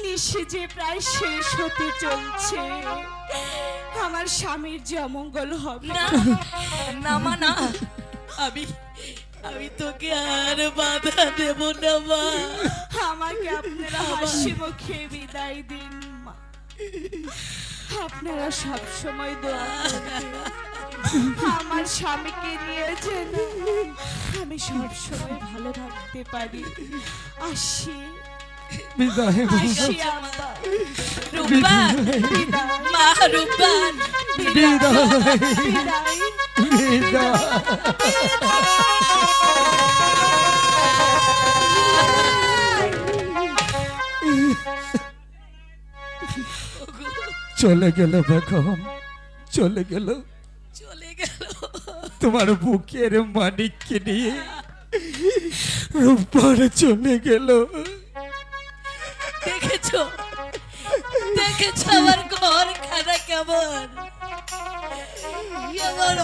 নিশে যে প্রায় শেষ হতে চলছে, আমার স্বামীর যে অমঙ্গল হবে না না মা না, আমি আমি তোকে আর বাধা দেব না মা। আমাকে আপনারা হাসি মুখে বিদায় দিন মা। আপনারা সব সময় দোয়া করবেন আমার স্বামীকে নিয়ে যেন আমি সব সময় ভালো থাকতে পারি। আসি বিদায় আসি আব্বা। রূপবান বিদায় মা, রূপবান বিদায় বিদায়। বিদায়। চলে গেল বেগম, চলে গেল, চলে গেল। তোমার বুকের মানিককে নিয়ে রূপবান চলে গেল। দেখেছো দেখেছো আমার ঘর খানা কেমন, আমার